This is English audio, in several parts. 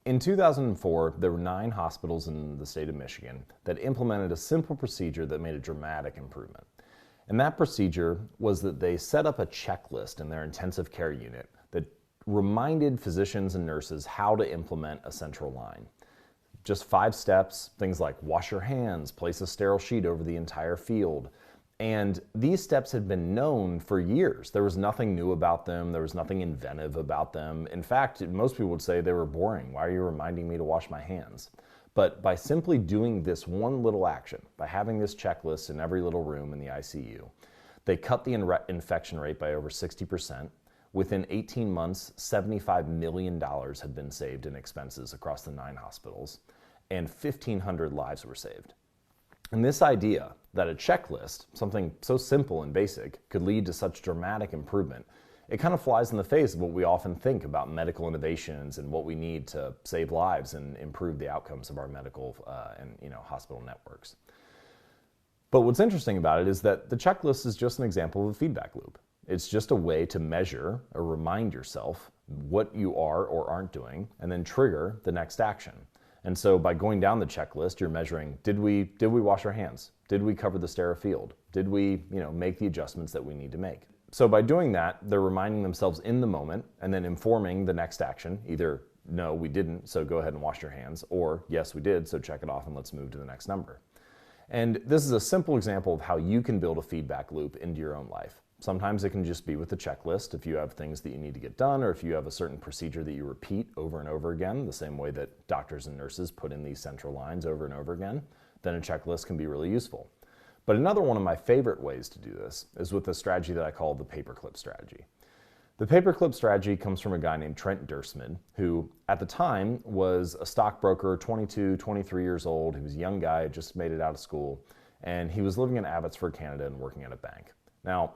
In 2004, there were 9 hospitals in the state of Michigan that implemented a simple procedure that made a dramatic improvement. And that procedure was that they set up a checklist in their intensive care unit that reminded physicians and nurses how to implement a central line. Just 5 steps, things like wash your hands, place a sterile sheet over the entire field. And these steps had been known for years. There was nothing new about them. There was nothing inventive about them. In fact, most people would say they were boring. Why are you reminding me to wash my hands? But by simply doing this one little action, by having this checklist in every little room in the ICU, they cut the infection rate by over 60%. Within 18 months, $75 million had been saved in expenses across the 9 hospitals, and 1,500 lives were saved. And this idea that a checklist, something so simple and basic, could lead to such dramatic improvement, it kind of flies in the face of what we often think about medical innovations and what we need to save lives and improve the outcomes of our medical and hospital networks. But what's interesting about it is that the checklist is just an example of a feedback loop. It's just a way to measure or remind yourself what you are or aren't doing and then trigger the next action. And so by going down the checklist, you're measuring, did we wash our hands? Did we cover the sterile field? Did we make the adjustments that we need to make? So by doing that, they're reminding themselves in the moment and then informing the next action, either no, we didn't, so go ahead and wash your hands, or yes, we did, so check it off and let's move to the next number. And this is a simple example of how you can build a feedback loop into your own life. Sometimes it can just be with the checklist if you have things that you need to get done, or if you have a certain procedure that you repeat over and over again, the same way that doctors and nurses put in these central lines over and over again, then a checklist can be really useful. But another one of my favorite ways to do this is with a strategy that I call the paperclip strategy. The paperclip strategy comes from a guy named Trent Dursman, who at the time was a stockbroker, 22, 23 years old. He was a young guy, just made it out of school, and he was living in Abbotsford, Canada, and working at a bank. Now,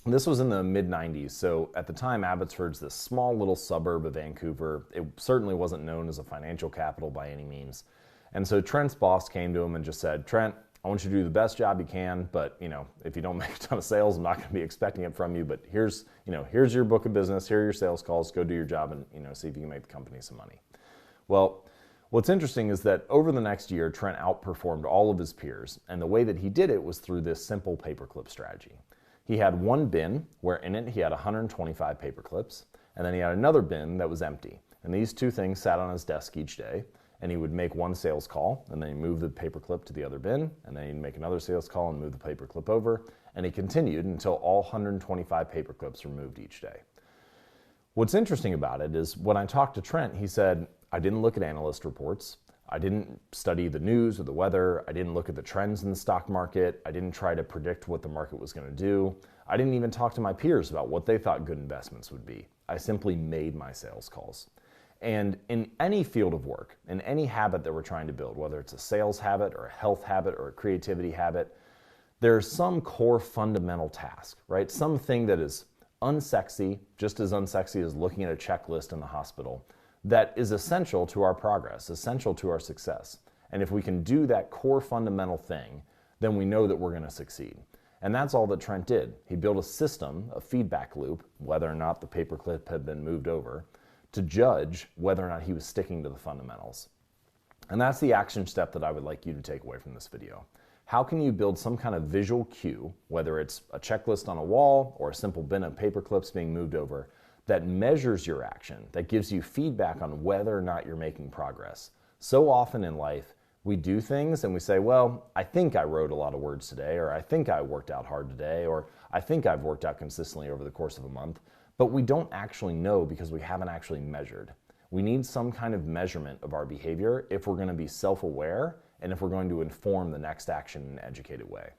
this was in the mid-90s, so at the time Abbotsford's this small little suburb of Vancouver. It certainly wasn't known as a financial capital by any means. And so Trent's boss came to him and just said, Trent, I want you to do the best job you can, but if you don't make a ton of sales, I'm not going to be expecting it from you, but here's your book of business, here are your sales calls, go do your job and see if you can make the company some money. Well, what's interesting is that over the next year, Trent outperformed all of his peers, and the way that he did it was through this simple paperclip strategy. He had one bin where in it he had 125 paper clips, and then he had another bin that was empty. And these 2 things sat on his desk each day, and he would make one sales call, and then he'd move the paper clip to the other bin, and then he'd make another sales call and move the paper clip over, and he continued until all 125 paper clips were moved each day. What's interesting about it is when I talked to Trent, he said, I didn't look at analyst reports. I didn't study the news or the weather. I didn't look at the trends in the stock market. I didn't try to predict what the market was going to do. I didn't even talk to my peers about what they thought good investments would be. I simply made my sales calls. And in any field of work, in any habit that we're trying to build, whether it's a sales habit or a health habit or a creativity habit, there's some core fundamental task, right? Something that is unsexy, just as unsexy as looking at a checklist in the hospital, that is essential to our progress, essential to our success. And if we can do that core fundamental thing, then we know that we're going to succeed. And that's all that Trent did. He built a system, a feedback loop, whether or not the paperclip had been moved over, to judge whether or not he was sticking to the fundamentals. And that's the action step that I would like you to take away from this video. How can you build some kind of visual cue, whether it's a checklist on a wall or a simple bin of paper clips being moved over, that measures your action, that gives you feedback on whether or not you're making progress? So often in life, we do things and we say, well, I think I wrote a lot of words today, or I think I worked out hard today, or I think I've worked out consistently over the course of a month, but we don't actually know because we haven't actually measured. We need some kind of measurement of our behavior if we're going to be self-aware and if we're going to inform the next action in an educated way.